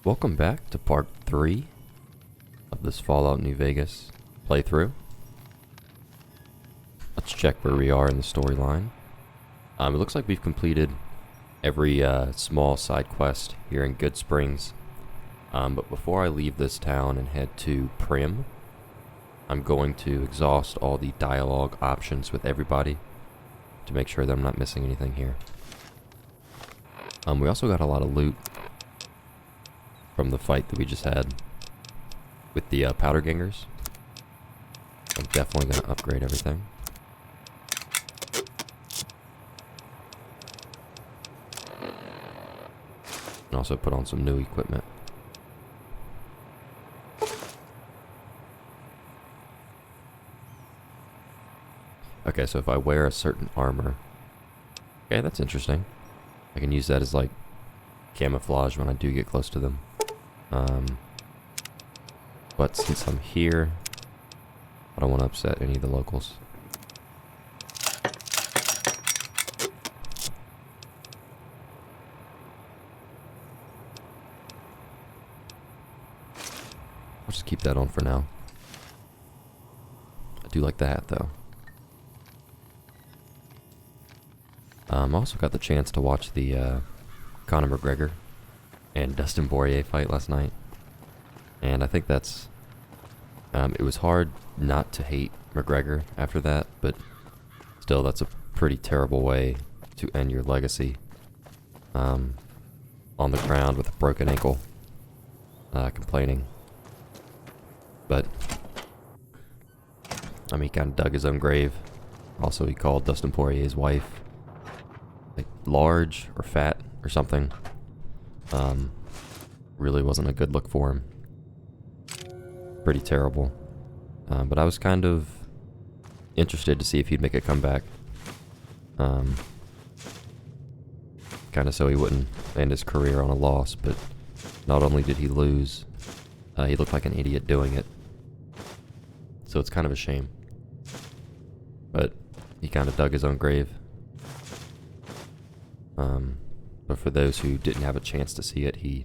Welcome back to part 3 of this Fallout New Vegas playthrough. Let's check where we are in the storyline. It looks like we've completed every small side quest here in Goodsprings. But before I leave this town and head to Prim, I'm going to exhaust all the dialogue options with everybody to make sure that I'm not missing anything here. We also got a lot of loot from the fight that we just had with the powder gangers. I'm definitely going to upgrade everything. And also put on some new equipment. Okay, so if I wear a certain armor... Okay, that's interesting. I can use that as like camouflage when I do get close to them. But since I'm here, I don't want to upset any of the locals. I'll just keep that on for now. I do like the hat though. I also got the chance to watch the Conor McGregor and Dustin Poirier fight last night. And I think that's... it was hard not to hate McGregor after that, but still that's a pretty terrible way to end your legacy. On the ground with a broken ankle. Complaining. But... I mean, he kind of dug his own grave. Also, he called Dustin Poirier's wife like large or fat or something. Really wasn't a good look for him. Pretty terrible. But I was kind of interested to see if he'd make a comeback. Kind of so he wouldn't end his career on a loss, but not only did he lose, he looked like an idiot doing it. So it's kind of a shame. But he kind of dug his own grave. But for those who didn't have a chance to see it, he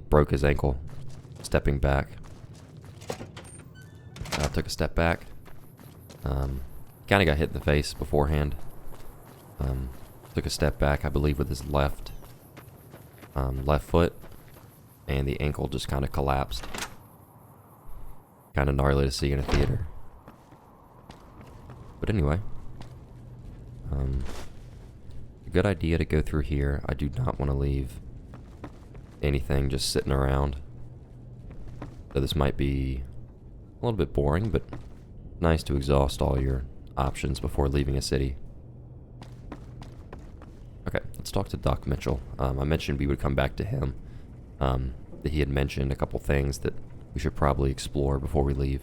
broke his ankle stepping back. Took a step back. Kind of got hit in the face beforehand. Took a step back, I believe, with his left foot, and the ankle just kind of collapsed. Kind of gnarly to see in a theater. But anyway, a good idea to go through here. I do not want to leave anything just sitting around. So this might be a little bit boring, but nice to exhaust all your options before leaving a city. Okay, let's talk to Doc Mitchell. I mentioned we would come back to him. That he had mentioned a couple things that we should probably explore before we leave.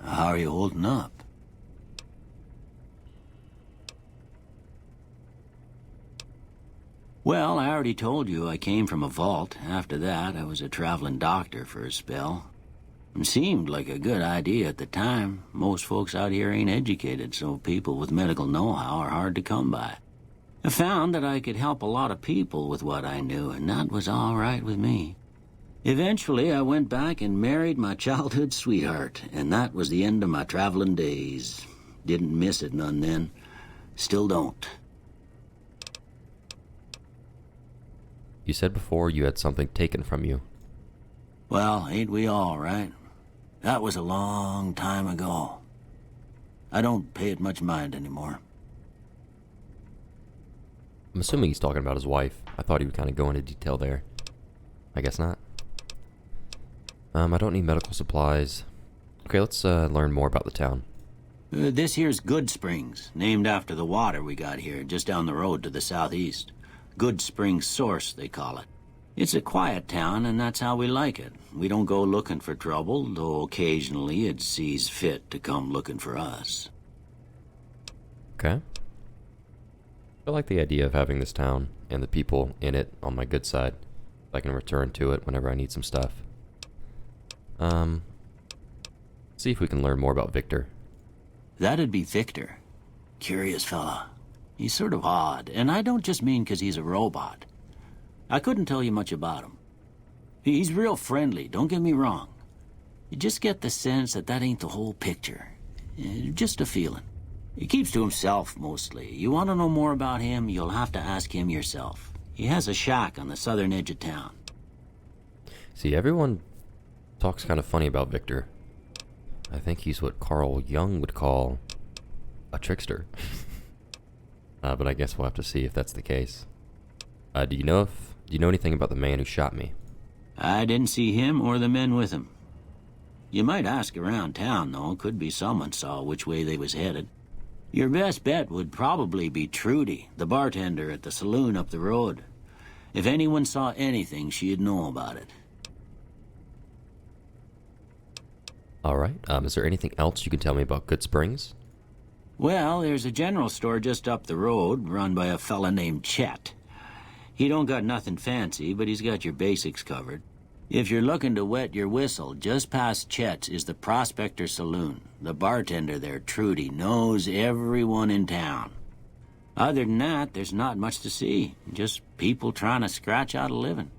How are you holding up? Well, I already told you I came from a vault. After that, I was a traveling doctor for a spell. It seemed like a good idea at the time. Most folks out here ain't educated, so people with medical know-how are hard to come by. I found that I could help a lot of people with what I knew, and that was all right with me. Eventually, I went back and married my childhood sweetheart, and that was the end of my traveling days. Didn't miss it none then. Still don't. You said before you had something taken from you. Well, ain't we all, right? That was a long time ago. I don't pay it much mind anymore. I'm assuming he's talking about his wife. I thought he would kind of go into detail there. I guess not. I don't need medical supplies. Okay, let's learn more about the town. This here's Goodsprings, named after the water we got here, just down the road to the southeast. Goodsprings Source, they call it. It's a quiet town, and that's how we like it. We don't go looking for trouble, though occasionally it sees fit to come looking for us. Okay. I like the idea of having this town and the people in it on my good side. I can return to it whenever I need some stuff. See if we can learn more about Victor. That'd be Victor. Curious fella. He's sort of odd, and I don't just mean 'cause he's a robot. I couldn't tell you much about him. He's real friendly, don't get me wrong. You just get the sense that ain't the whole picture. Just a feeling. He keeps to himself, mostly. You want to know more about him, you'll have to ask him yourself. He has a shack on the southern edge of town. See, everyone talks kind of funny about Victor. I think he's what Carl Jung would call a trickster. But I guess we'll have to see if that's the case. Do you know anything about the man who shot me? I didn't see him or the men with him. You might ask around town, though. Could be someone saw which way they was headed. Your best bet would probably be Trudy, the bartender at the saloon up the road. If anyone saw anything, she'd know about it. Alright, is there anything else you can tell me about Goodsprings? Well, there's a general store just up the road, run by a fella named Chet. He don't got nothing fancy, but he's got your basics covered. If you're looking to wet your whistle, just past Chet's is the Prospector Saloon. The bartender there, Trudy, knows everyone in town. Other than that, there's not much to see. Just people trying to scratch out a living.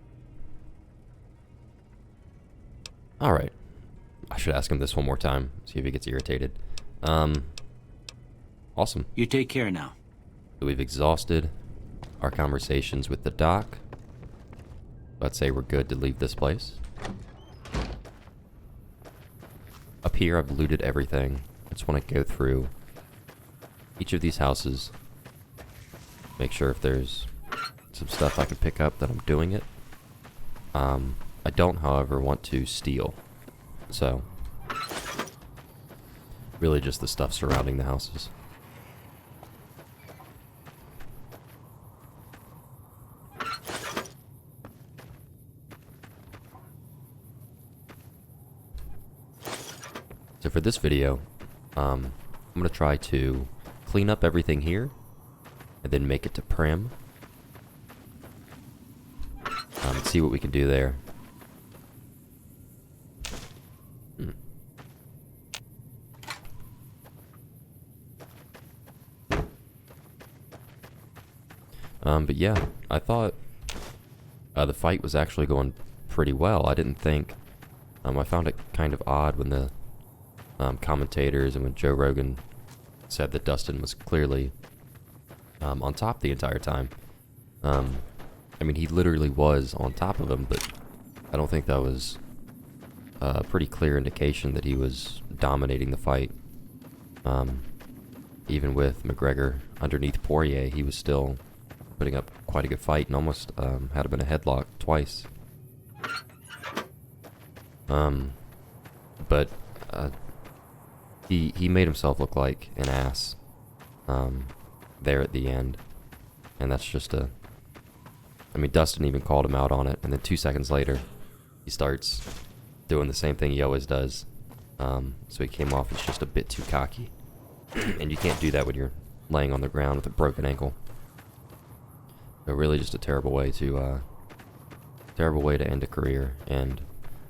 Alright. I should ask him this one more time, see if he gets irritated. Awesome. You take care now. So we've exhausted our conversations with the doc. Let's say we're good to leave this place. Up here, I've looted everything. I just want to go through each of these houses. Make sure if there's some stuff I can pick up that I'm doing it. I don't, however, want to steal. So, really just the stuff surrounding the houses. So for this video, I'm going to try to clean up everything here and then make it to Prim. See what we can do there. But yeah, I thought the fight was actually going pretty well. I didn't think... I found it kind of odd when the commentators and when Joe Rogan said that Dustin was clearly on top the entire time. I mean, he literally was on top of him, but I don't think that was a pretty clear indication that he was dominating the fight. Even with McGregor underneath Poirier, he was still putting up quite a good fight and almost had him in a headlock twice. But he made himself look like an ass there at the end, and that's just a... I mean, Dustin even called him out on it, and then 2 seconds later, he starts doing the same thing he always does. So he came off as just a bit too cocky, and you can't do that when you're laying on the ground with a broken ankle. So really, just a terrible way to end a career, and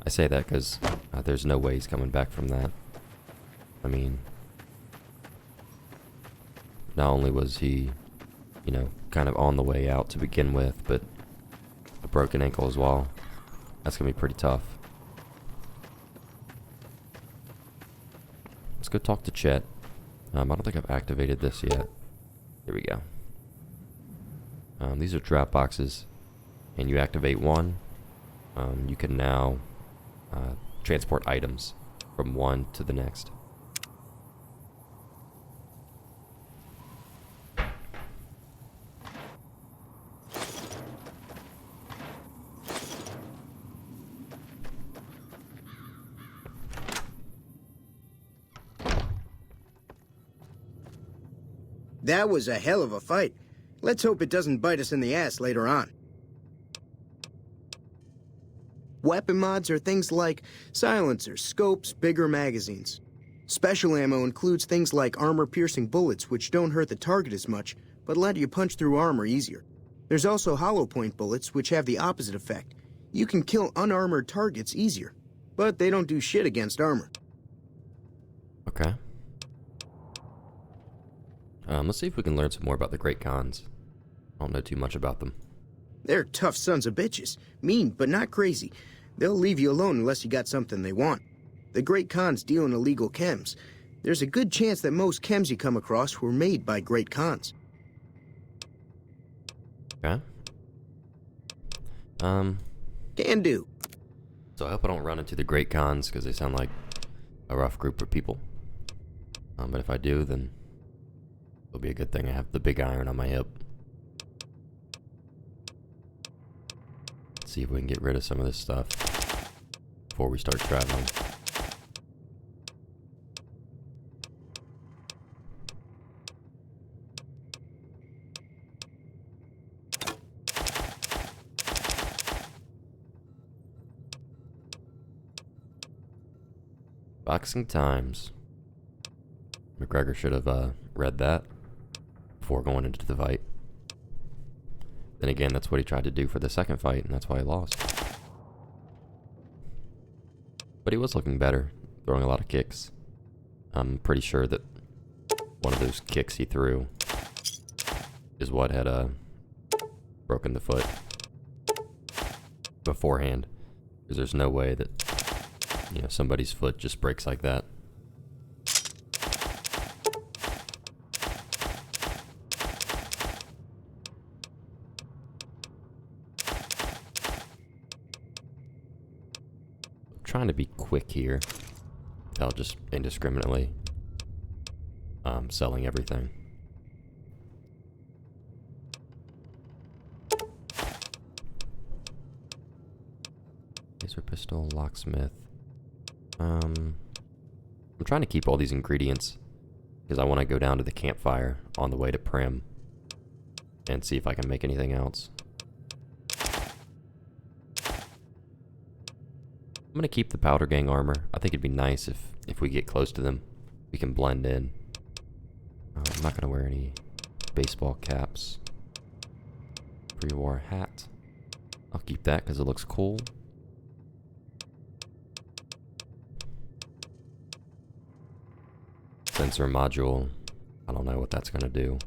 I say that because there's no way he's coming back from that. I mean, not only was he, you know, kind of on the way out to begin with, but a broken ankle as well. That's gonna be pretty tough. Let's go talk to Chet. I don't think I've activated this yet. Here we go. These are drop boxes, and you activate one. You can now transport items from one to the next. That was a hell of a fight. Let's hope it doesn't bite us in the ass later on. Weapon mods are things like silencers, scopes, bigger magazines. Special ammo includes things like armor-piercing bullets, which don't hurt the target as much, but let you punch through armor easier. There's also hollow-point bullets, which have the opposite effect. You can kill unarmored targets easier, but they don't do shit against armor. Okay. Let's see if we can learn some more about the Great Khans. I don't know too much about them. They're tough sons of bitches. Mean, but not crazy. They'll leave you alone unless you got something they want. The Great Khans deal in illegal chems. There's a good chance that most chems you come across were made by Great Khans. Okay. Can do. So I hope I don't run into the Great Khans, because they sound like a rough group of people. But if I do, then it'll be a good thing I have the big iron on my hip. Let's see if we can get rid of some of this stuff before we start traveling. Boxing times. McGregor should have read that before going into the fight. Then again, that's what he tried to do for the second fight, and that's why he lost. But he was looking better, throwing a lot of kicks. I'm pretty sure that one of those kicks he threw is what had broken the foot beforehand. Because there's no way that, you know, somebody's foot just breaks like that. Trying to be quick here without just indiscriminately selling everything. Laser pistol, locksmith. I'm trying to keep all these ingredients because I want to go down to the campfire on the way to Prim and see if I can make anything else. I'm gonna keep the Powder Gang armor. I think it'd be nice if we get close to them, we can blend in. I'm not gonna wear any baseball caps. Pre-war hat. I'll keep that because it looks cool. Sensor module. I don't know what that's gonna do.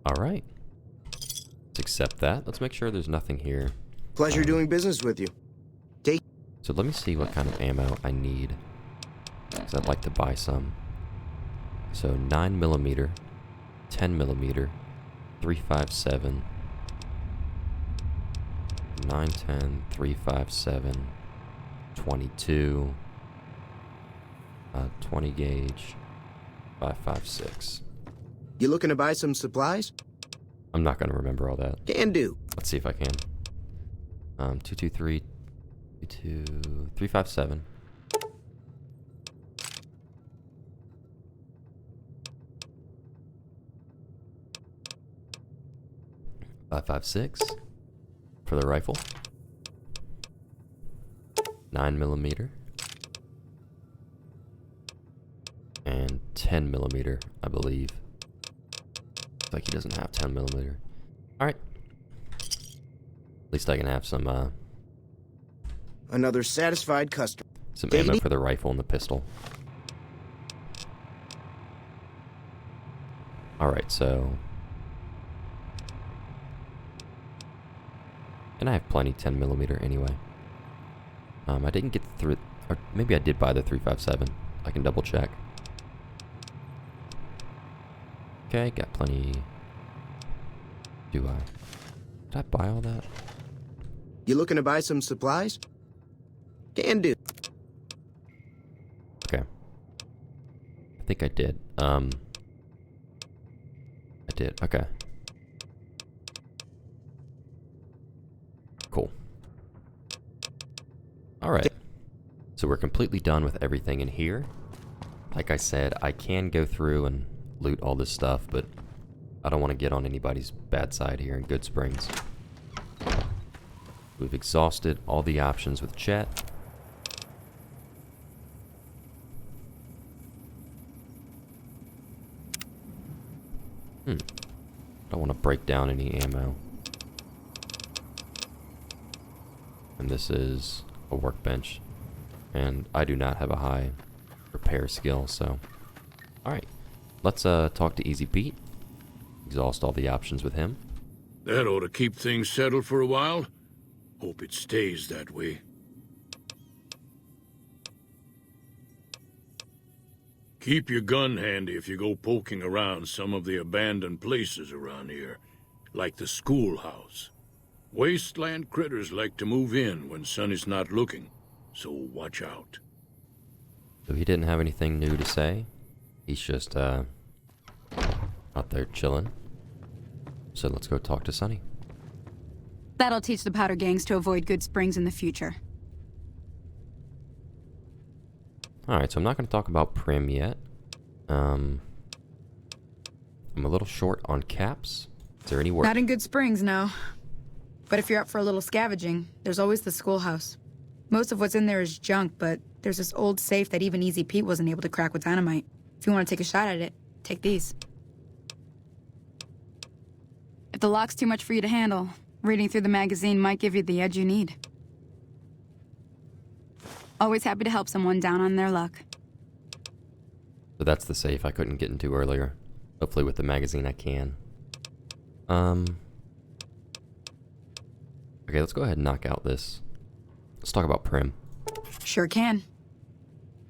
All right. Let's accept that. Let's make sure there's nothing here. Pleasure doing business with you. Take. So let me see what kind of ammo I need, because I'd like to buy some. So 9mm, 10mm, 357, 910, 357, 22, 20 gauge, 556. You looking to buy some supplies? I'm not going to remember all that. Can do. Let's see if I can. 223, 357. 556 for the rifle. 9mm. And 10mm, I believe. Like he doesn't have 10mm. Alright. At least I can have some Another satisfied customer. some ammo for the rifle and the pistol. Alright, so and I have plenty 10mm anyway. I didn't get the or maybe I did buy the 357. I can double check. Okay, got plenty. Do I? Did I buy all that? You looking to buy some supplies? Can do. Okay. I think I did. I did. Okay. Cool. Alright. So we're completely done with everything in here. Like I said, I can go through and loot all this stuff, but I don't want to get on anybody's bad side here in Goodsprings. We've exhausted all the options with Chet. Don't want to break down any ammo. And this is a workbench. And I do not have a high repair skill, so. Alright. Let's talk to Easy Pete. exhaust all the options with him. That ought to keep things settled for a while. Hope it stays that way. Keep your gun handy if you go poking around some of the abandoned places around here, like the schoolhouse. Wasteland critters like to move in when Sonny's not looking, so watch out. So he didn't have anything new to say. He's just, out there chilling. So let's go talk to Sonny. That'll teach the powder gangs to avoid Goodsprings in the future. Alright, so I'm not going to talk about Prim yet. I'm a little short on caps. Is there any work? Not in Goodsprings, no. But if you're up for a little scavenging, there's always the schoolhouse. Most of what's in there is junk, but there's this old safe that even Easy Pete wasn't able to crack with dynamite. If you want to take a shot at it, take these. If the lock's too much for you to handle, reading through the magazine might give you the edge you need. Always happy to help someone down on their luck. So that's the safe I couldn't get into earlier. Hopefully with the magazine I can. Okay, let's go ahead and knock out this. Let's talk about Prim. Sure can.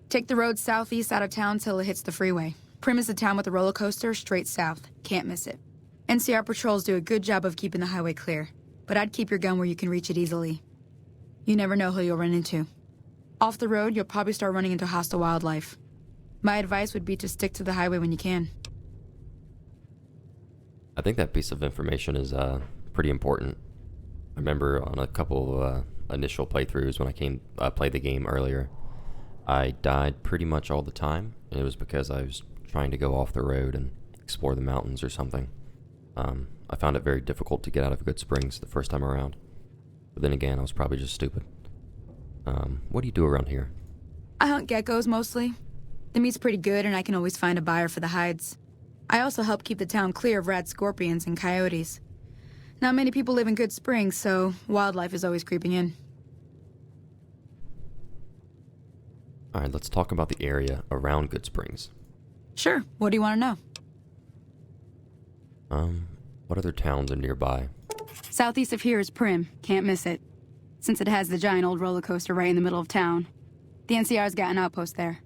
Take the road southeast out of town till it hits the freeway. Prim is the town with the roller coaster straight south. Can't miss it. NCR patrols do a good job of keeping the highway clear, but I'd keep your gun where you can reach it easily. You never know who you'll run into. Off the road, you'll probably start running into hostile wildlife. My advice would be to stick to the highway when you can. I think that piece of information is pretty important. I remember on a couple initial playthroughs when I played the game earlier, I died pretty much all the time, and it was because I was trying to go off the road and explore the mountains or something. I found it very difficult to get out of Goodsprings the first time around. But then again, I was probably just stupid. What do you do around here? I hunt geckos mostly. The meat's pretty good and I can always find a buyer for the hides. I also help keep the town clear of rat scorpions and coyotes. Not many people live in Goodsprings, so wildlife is always creeping in. Alright, let's talk about the area around Goodsprings. Sure, what do you want to know? What other towns are nearby? Southeast of here is Prim, can't miss it. Since it has the giant old roller coaster right in the middle of town. The NCR's got an outpost there.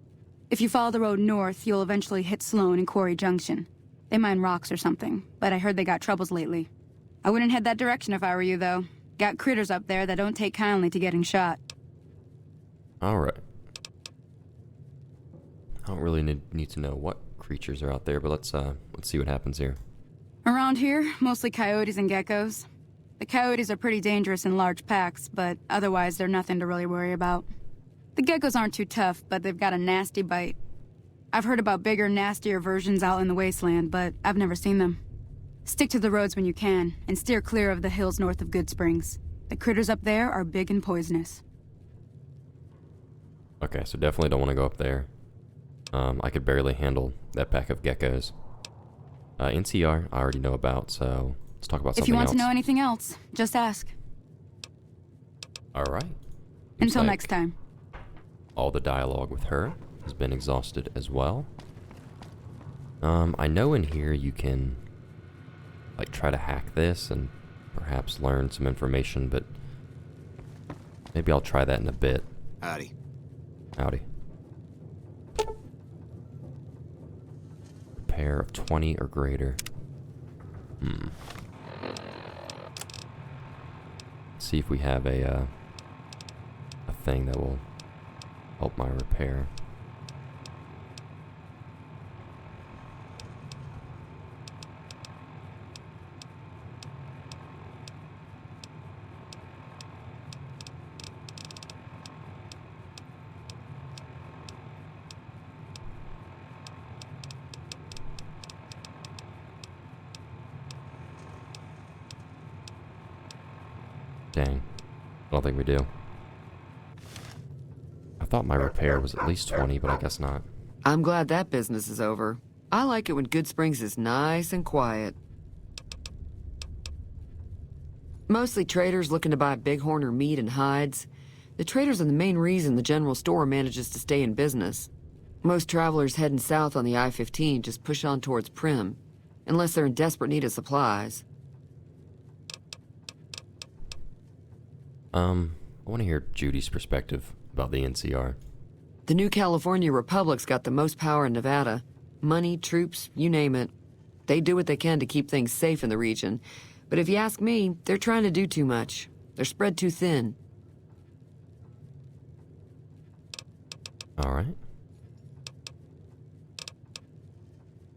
If you follow the road north, you'll eventually hit Sloan and Quarry Junction. They mine rocks or something, but I heard they got troubles lately. I wouldn't head that direction if I were you, though. Got critters up there that don't take kindly to getting shot. Alright. I don't really need to know what creatures are out there, but let's see what happens here. Around here, mostly coyotes and geckos. The coyotes are pretty dangerous in large packs, but otherwise they're nothing to really worry about. The geckos aren't too tough, but they've got a nasty bite. I've heard about bigger, nastier versions out in the wasteland, but I've never seen them. Stick to the roads when you can, and steer clear of the hills north of Goodsprings. The critters up there are big and poisonous. Okay, so definitely don't want to go up there. I could barely handle that pack of geckos. NCR, I already know about, so let's talk about something else. If you want to know anything else, just ask. Alright. Until next time. All the dialogue with her has been exhausted as well. I know in here you can like try to hack this and perhaps learn some information, but maybe I'll try that in a bit. Howdy. Howdy. Repair of 20 or greater. See if we have a thing that will help my repair. Dang. I don't think we do. I thought my repair was at least 20, but I guess not. I'm glad that business is over. I like it when Goodsprings is nice and quiet. Mostly traders looking to buy bighorn or meat and hides. The traders are the main reason the general store manages to stay in business. Most travelers heading south on the I-15 just push on towards Prim. unless they're in desperate need of supplies. I want to hear Judy's perspective about the NCR. The new California Republic's got the most power in Nevada. Money, troops, you name it. They do what they can to keep things safe in the region. But if you ask me, they're trying to do too much. They're spread too thin. All right.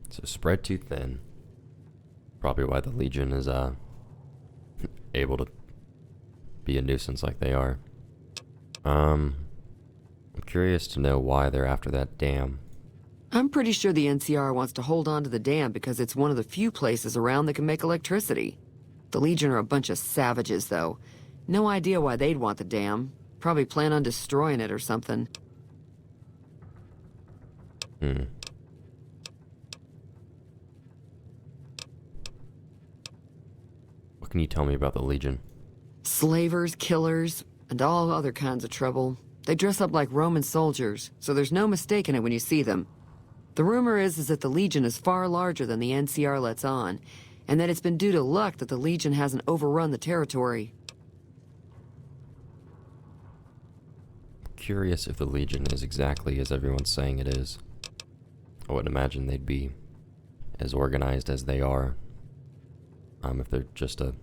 So spread too thin. Probably why the Legion is able to be a nuisance like they are. I'm curious to know why they're after that dam. I'm pretty sure the NCR wants to hold on to the dam because it's one of the few places around that can make electricity. The Legion are a bunch of savages, though. No idea why they'd want the dam. Probably plan on destroying it or something. What can you tell me about the Legion? Slavers, killers, and all other kinds of trouble. They dress up like Roman soldiers, so there's no mistaking it when you see them. The rumor is that the Legion is far larger than the NCR lets on, and that it's been due to luck that the Legion hasn't overrun the territory. Curious if the Legion is exactly as everyone's saying it is. I wouldn't imagine they'd be as organized as they are. If they're just a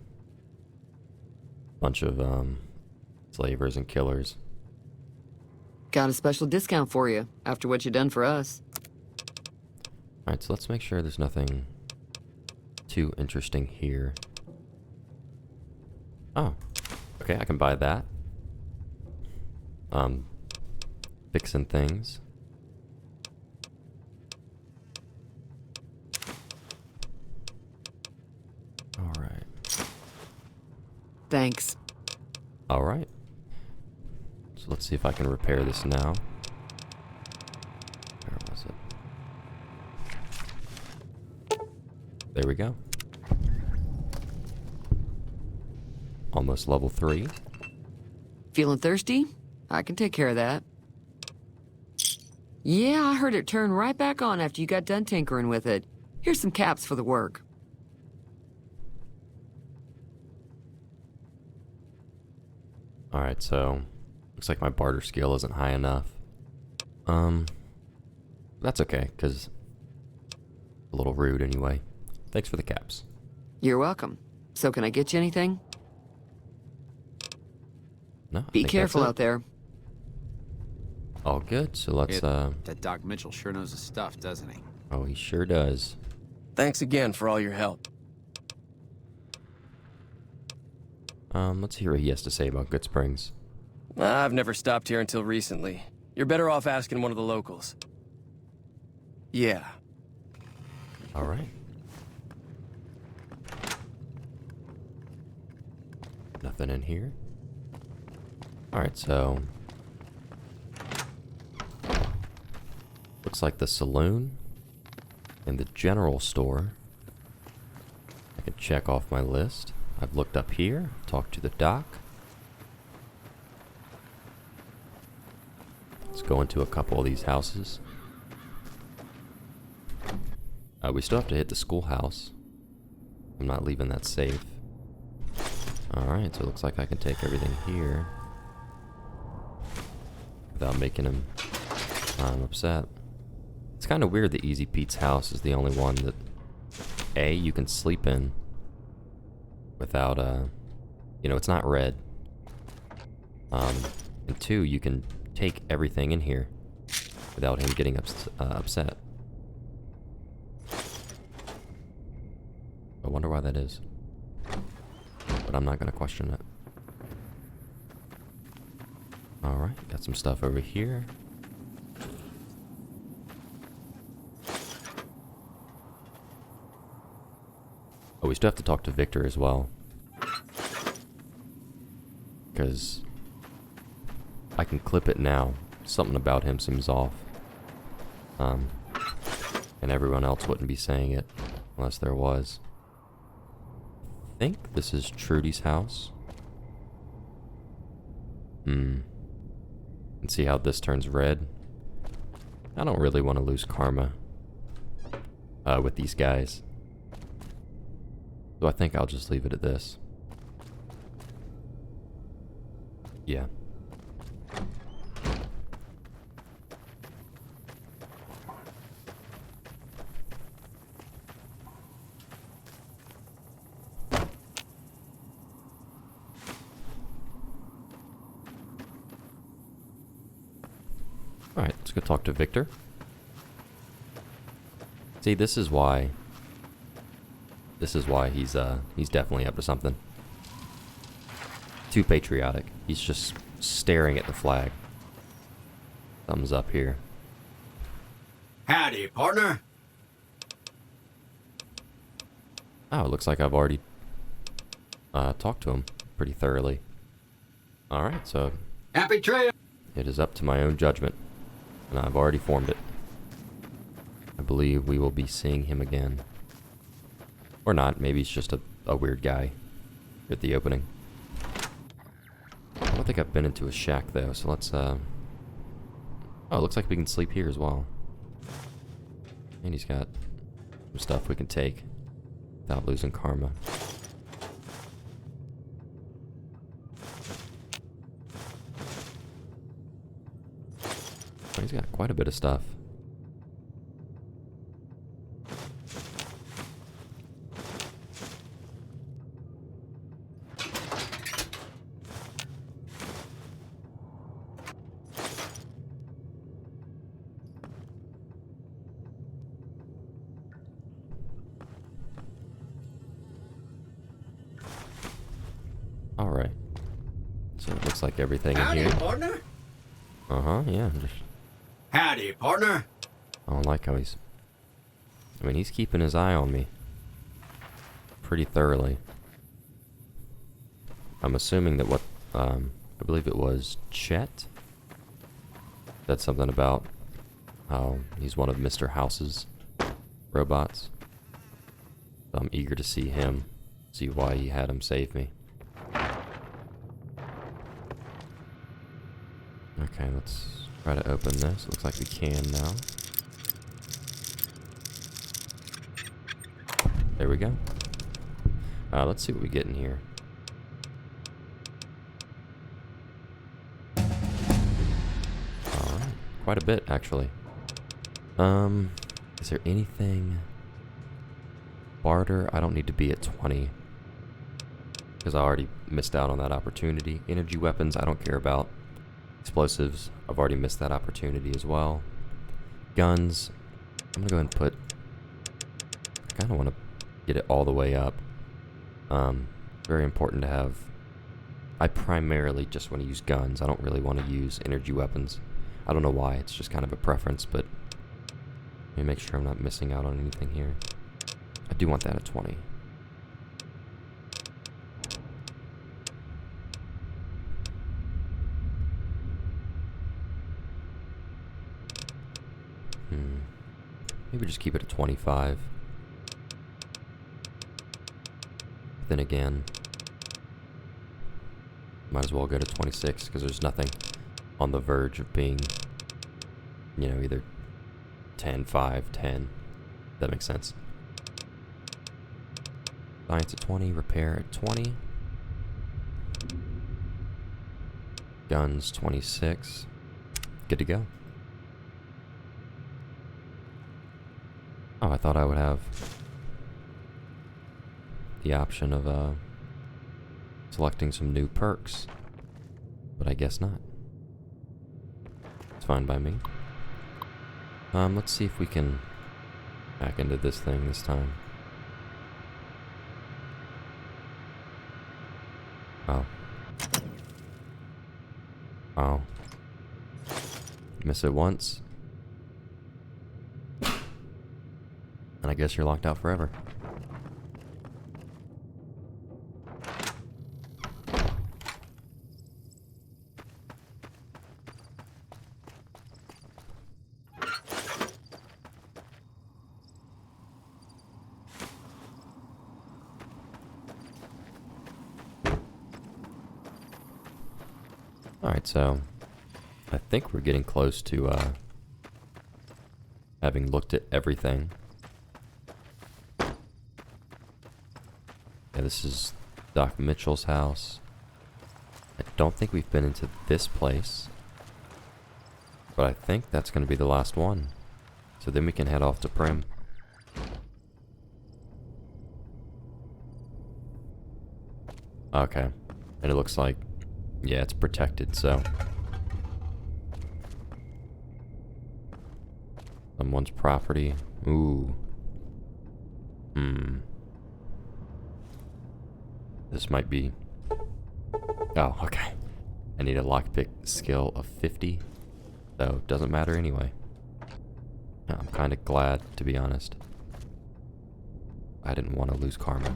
bunch of slavers and killers. Got a special discount for you, after what you done for us. Alright, so let's make sure there's nothing too interesting here. Oh, okay, I can buy that. Fixing things. Alright. Thanks. Alright. So let's see if I can repair this now. Where was it? There we go. Almost level 3. Feeling thirsty? I can take care of that. Yeah, I heard it turn right back on after you got done tinkering with it. Here's some caps for the work. Alright, so looks like my barter skill isn't high enough. That's okay, because a little rude anyway. Thanks for the caps. You're welcome. So can I get you anything? No, I Be think careful that's it. out there. All good, so let's, That Doc Mitchell sure knows his stuff, doesn't he? Oh, he sure does. Thanks again for all your help. Let's hear what he has to say about Goodsprings. I've never stopped here until recently. You're better off asking one of the locals. Yeah. Alright. Nothing in here. Alright, so looks like the saloon and the general store. I can check off my list. I've looked up here, talked to the doc. Let's go into a couple of these houses. We still have to hit the schoolhouse. I'm not leaving that safe. Alright, so it looks like I can take everything here without making him upset. It's kind of weird that Easy Pete's house is the only one that A, you can sleep in without, it's not red. And 2, you can take everything in here without him getting upset. I wonder why that is. But I'm not going to question it. Alright, got some stuff over here. Oh, we still have to talk to Victor as well. Because I can clip it now. Something about him seems off. And everyone else wouldn't be saying it unless there was. I think this is Trudy's house. And see how this turns red. I don't really want to lose karma with these guys. So I think I'll just leave it at this. Yeah. Alright, let's go talk to Victor. See, this is why he's definitely up to something. Too patriotic. He's just staring at the flag. Thumbs up here. Howdy, partner. Oh, it looks like I've already talked to him pretty thoroughly. Alright, so Happy trail. it is up to my own judgment, and I've already formed it. I believe we will be seeing him again. Or not, maybe he's just a weird guy at the opening. I don't think I've been into a shack though, so let's oh, it looks like we can sleep here as well. And he's got some stuff we can take without losing karma. Oh, he's got quite a bit of stuff. Alright. So it looks like everything in Howdy, here. partner. Uh-huh, yeah. Howdy, partner. I don't like how he's... I mean, he's keeping his eye on me pretty thoroughly. I'm assuming that what... I believe it was Chet said something about how he's one of Mr. House's robots. So I'm eager to see him, see why he had him save me. Okay, let's try to open this. Looks like we can now. There we go. Let's see what we get in here. Alright, quite a bit actually. Is there anything... Barter, I don't need to be at 20. Because I already missed out on that opportunity. Energy weapons, I don't care about. Explosives, I've already missed that opportunity as well. Guns, I'm gonna go ahead and put... I kinda wanna get it all the way up. Very important to have... I primarily just want to use guns. I don't really want to use energy weapons. I don't know why, it's just kind of a preference, but... Let me make sure I'm not missing out on anything here. I do want that at 20. Maybe just keep it at 25. But then again, might as well go to 26 because there's nothing on the verge of being, you know, either 10, 5, 10. That makes sense. Science at 20, repair at 20. Guns 26. Good to go. Oh, I thought I would have the option of selecting some new perks, but I guess not. It's fine by me. Let's see if we can hack into this thing this time. Oh. Oh. Miss it once. And I guess you're locked out forever. Alright, so I think we're getting close to having looked at everything. Yeah, this is Doc Mitchell's house. I don't think we've been into this place, but I think that's going to be the last one. So then we can head off to Prim. Okay. And it looks like, yeah, it's protected, so. Someone's property. Ooh. This might be... Oh, okay. I need a lockpick skill of 50, so it doesn't matter anyway. I'm kind of glad, to be honest. I didn't want to lose karma.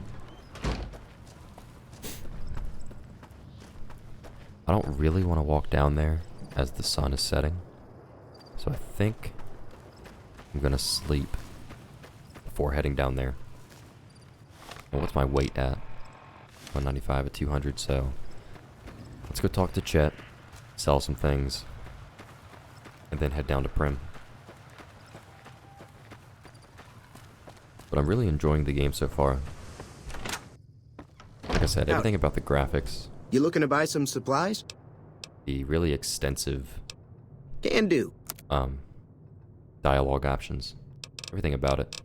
I don't really want to walk down there as the sun is setting, so I think I'm gonna sleep before heading down there. And what's my weight at? 195 at 200, so let's go talk to Chet, sell some things, and then head down to Prim. But I'm really enjoying the game so far. Like I said, everything about the graphics, You looking to buy some supplies? the really extensive Can do. dialogue options, everything about it.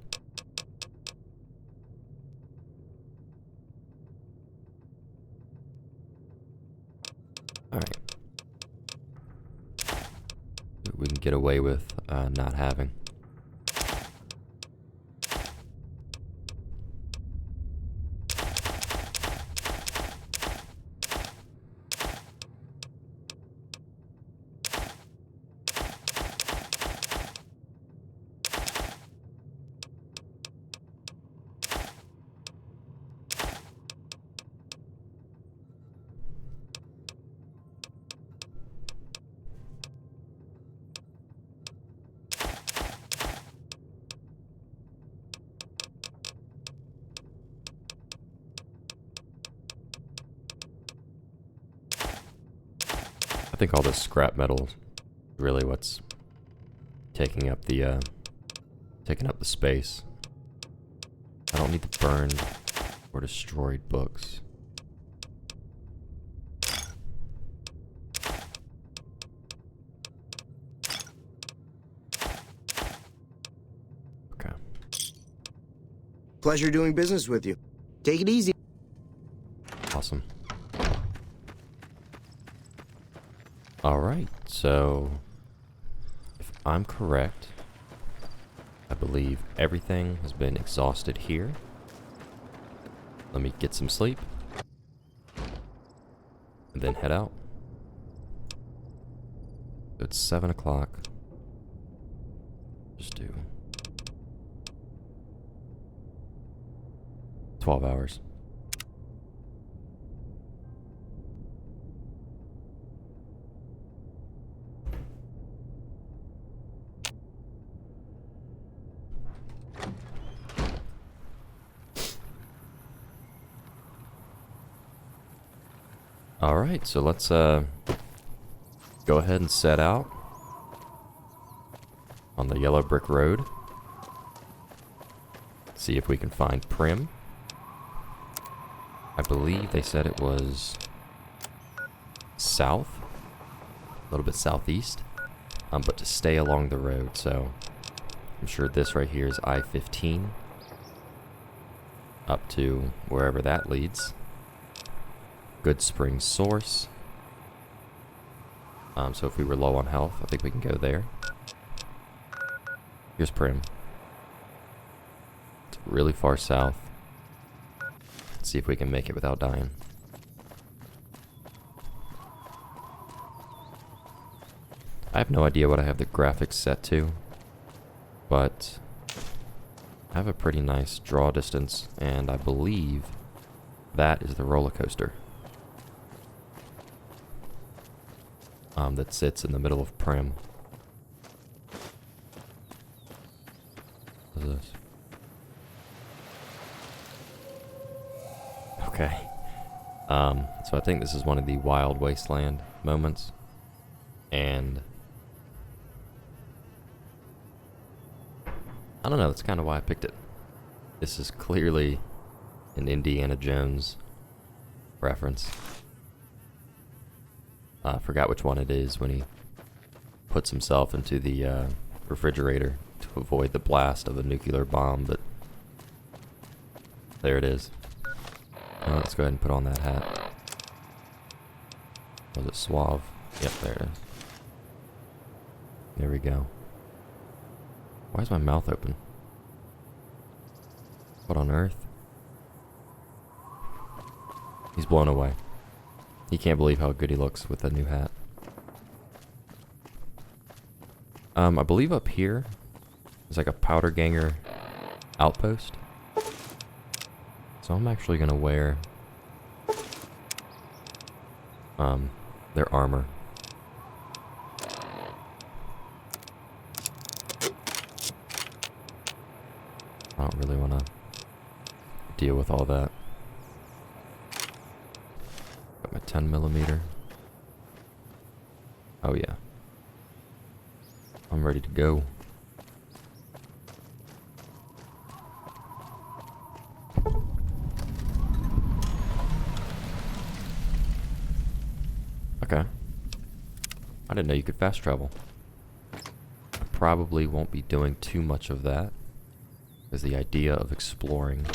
Alright. We can get away with not having. I think all this scrap metal is really what's taking up the space. I don't need the burned or destroyed books. Okay. Pleasure doing business with you. Take it easy. Awesome. Alright, so if I'm correct, I believe everything has been exhausted here. Let me get some sleep and then head out. It's 7 o'clock. Just do 12 hours. Alright, so let's go ahead and set out on the yellow brick road. See if we can find Prim. I believe they said it was south, a little bit southeast, but to stay along the road, so I'm sure this right here is I-15 up to wherever that leads. Goodsprings source. So if we were low on health, I think we can go there. Here's Prim. It's really far south. Let's see if we can make it without dying. I have no idea what I have the graphics set to, but I have a pretty nice draw distance, and I believe that is the roller coaster that sits in the middle of Prim. What is this? Okay. So I think this is one of the Wild Wasteland moments, and I don't know, that's kind of why I picked it. This is clearly an Indiana Jones reference. I forgot which one it is when he puts himself into the refrigerator to avoid the blast of a nuclear bomb, but there it is. Let's go ahead and put on that hat. Was it suave? Yep, there it is. There we go. Why is my mouth open? What on earth? He's blown away. He can't believe how good he looks with the new hat. I believe up here is like a powder ganger outpost. So I'm actually gonna wear their armor. I don't really want to deal with all that. Got my 10mm. Oh yeah. I'm ready to go. Okay. I didn't know you could fast travel. I probably won't be doing too much of that, because the idea of exploring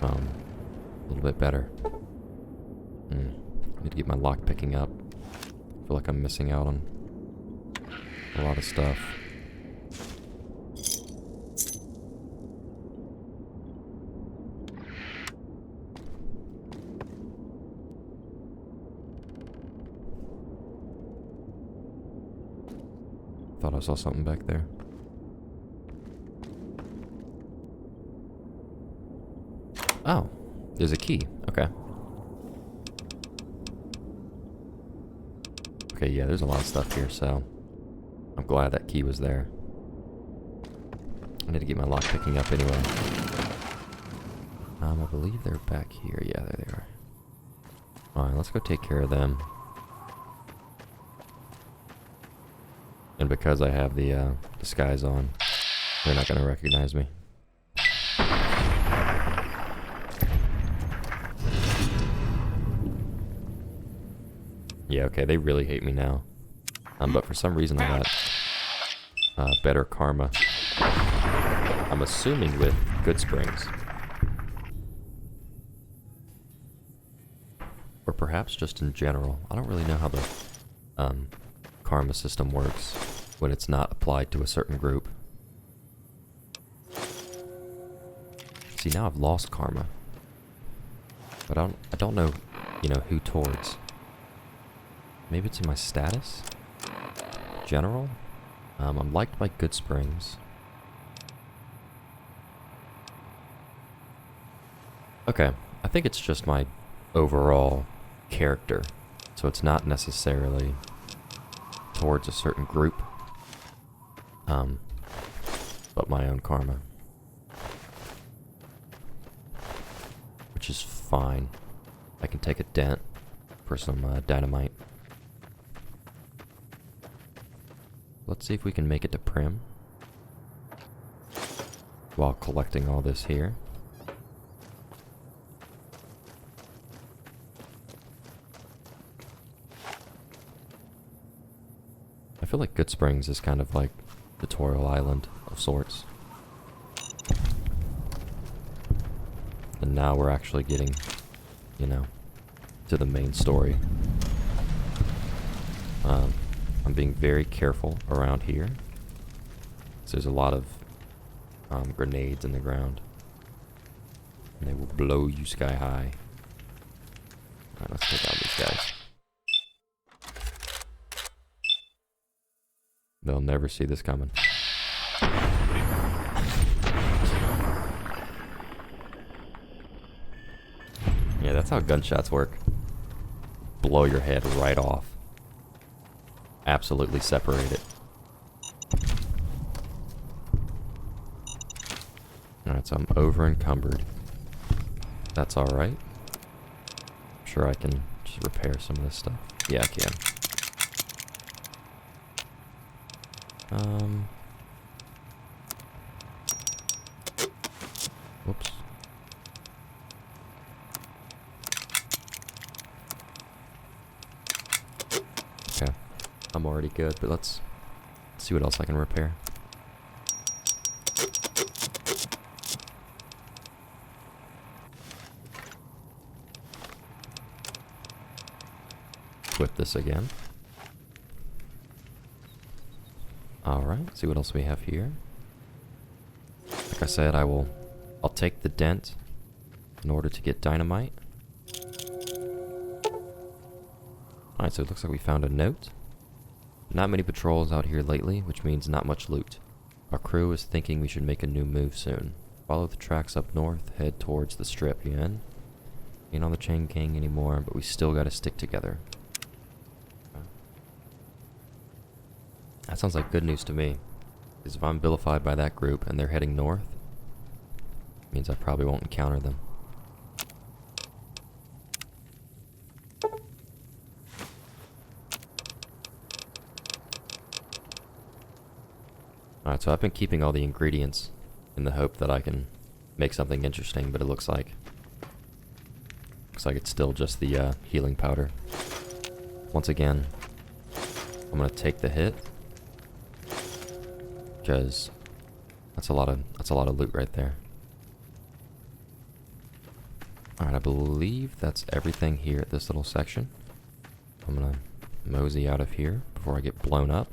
a little bit better. I need to get my lock picking up. I feel like I'm missing out on a lot of stuff. Thought I saw something back there. Oh, there's a key. Okay. Okay, yeah, there's a lot of stuff here, so I'm glad that key was there. I need to get my lock picking up anyway. I believe they're back here. Yeah, there they are. Alright, let's go take care of them. And because I have the disguise on, they're not going to recognize me. Yeah, okay, they really hate me now. But for some reason I got better karma. I'm assuming with Goodsprings. Or perhaps just in general. I don't really know how the karma system works when it's not applied to a certain group. See, now I've lost karma. But I don't know, who towards. Maybe it's in my status? General? I'm liked by Goodsprings. Okay, I think it's just my overall character. So it's not necessarily towards a certain group. But my own karma. Which is fine. I can take a dent for some dynamite. Let's see if we can make it to Prim while collecting all this here. I feel like Goodsprings is kind of like Tutorial Island of sorts. And now we're actually getting, to the main story. I'm being very careful around here. So there's a lot of grenades in the ground. And they will blow you sky high. Alright, let's take out these guys. They'll never see this coming. Yeah, that's how gunshots work. Blow your head right off. Absolutely separate it. Alright, so I'm over encumbered. That's alright. I'm sure I can just repair some of this stuff. Yeah, I can. Whoops. I'm already good, but let's see what else I can repair. Equip this again. Alright, see what else we have here. Like I said, I'll take the dent in order to get dynamite. Alright, so it looks like we found a note. Not many patrols out here lately, which means not much loot. Our crew is thinking we should make a new move soon. Follow the tracks up north, head towards the strip, you in? Ain't on the chain gang anymore, but we still gotta stick together. That sounds like good news to me. Because if I'm vilified by that group and they're heading north, it means I probably won't encounter them. Alright, so I've been keeping all the ingredients in the hope that I can make something interesting, but it looks like it's still just the healing powder. Once again, I'm gonna take the hit because that's a lot of loot right there. Alright, I believe that's everything here at this little section. I'm gonna mosey out of here before I get blown up.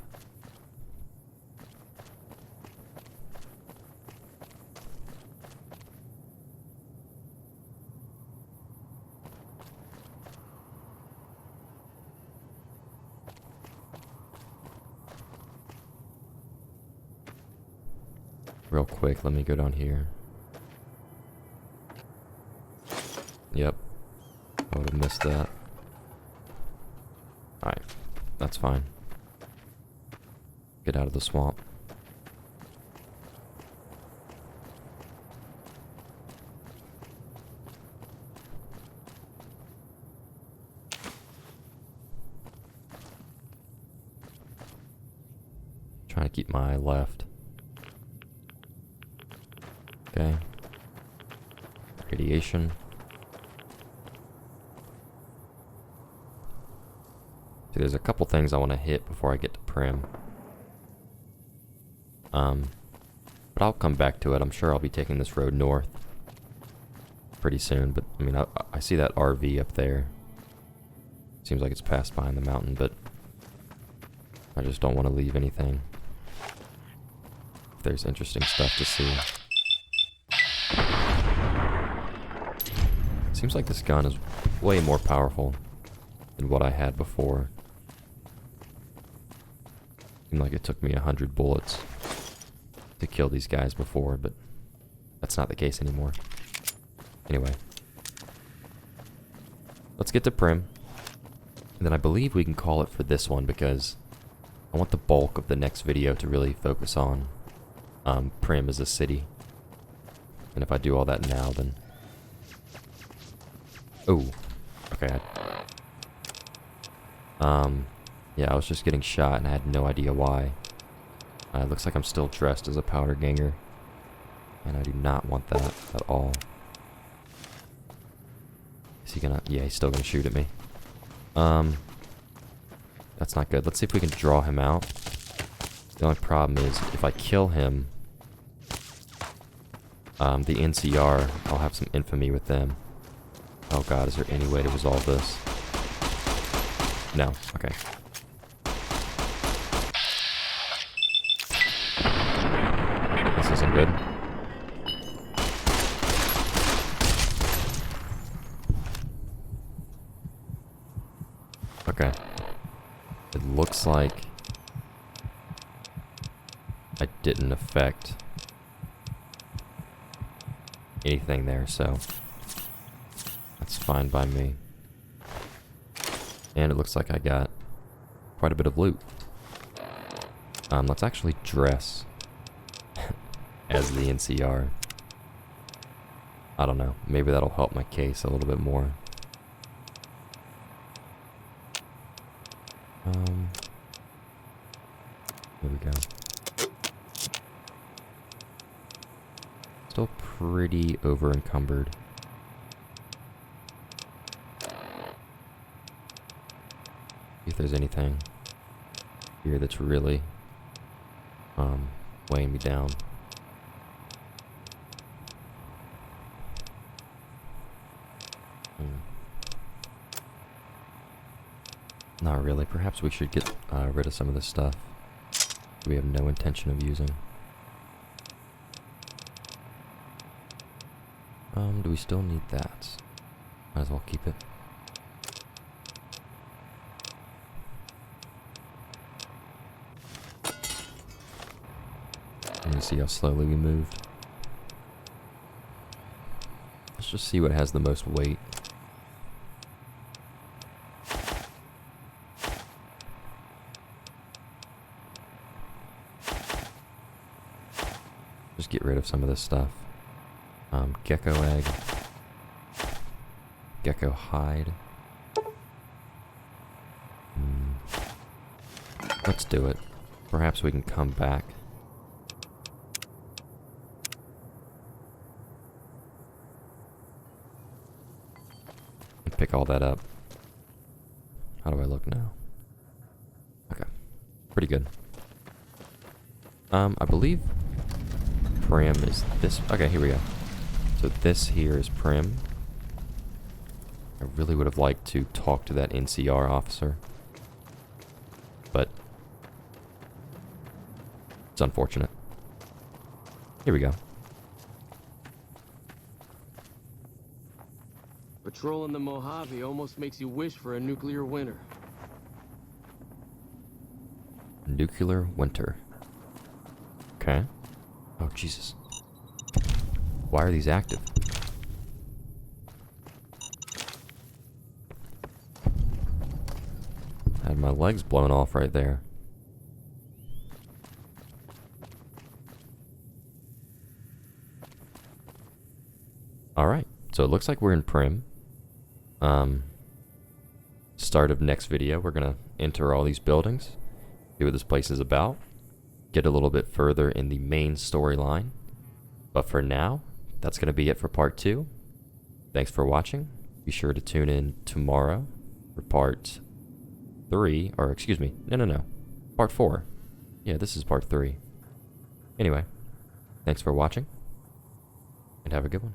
Real quick, let me go down here. Yep. I would have missed that. Alright. That's fine. Get out of the swamp. Trying to keep my eye left. Okay. Radiation. See, there's a couple things I want to hit before I get to Prim. But I'll come back to it. I'm sure I'll be taking this road north pretty soon. But, I mean, I see that RV up there. Seems like it's passed behind the mountain, but I just don't want to leave anything. If there's interesting stuff to see. Seems like this gun is way more powerful than what I had before. Seemed like it took me 100 bullets to kill these guys before, but that's not the case anymore. Anyway. Let's get to Prim. And then I believe we can call it for this one because I want the bulk of the next video to really focus on Prim as a city. And if I do all that now, then... Oh, okay. Yeah, I was just getting shot and I had no idea why. It looks like I'm still dressed as a powder ganger. And I do not want that at all. Is he gonna... Yeah, he's still gonna shoot at me. That's not good. Let's see if we can draw him out. The only problem is, if I kill him, the NCR, I'll have some infamy with them. Oh god, is there any way to resolve this? No, okay. This isn't good. Okay. It looks like I didn't affect anything there, so that's fine by me. And it looks like I got quite a bit of loot. Let's actually dress as the NCR. I don't know. Maybe that'll help my case a little bit more. Here we go. Still pretty over encumbered. See if there's anything. here that's really weighing me down. Not really. Perhaps we should get rid of some of this stuff we have no intention of using. Do we still need that? Might as well keep it. Let me see how slowly we moved. Let's just see what has the most weight. Just get rid of some of this stuff. Gecko egg. Gecko hide. Let's do it. Perhaps we can come back. And pick all that up. How do I look now? Okay. Pretty good. I believe Prim is this. Okay, here we go. So this here is Prim. I really would have liked to talk to that NCR officer, but it's unfortunate. Here we go. Patrolling the Mojave almost makes you wish for a nuclear winter. Nuclear winter. Okay. Oh, Jesus. Why are these active? I had my legs blown off right there. Alright, so it looks like we're in Prim. Start of next video, we're gonna enter all these buildings, see what this place is about, get a little bit further in the main storyline. But for now, that's gonna be it for part 2. Thanks for watching. Be sure to tune in tomorrow for part 3, or excuse me, no, part 4. Yeah, this is part 3. Anyway, thanks for watching, and have a good one.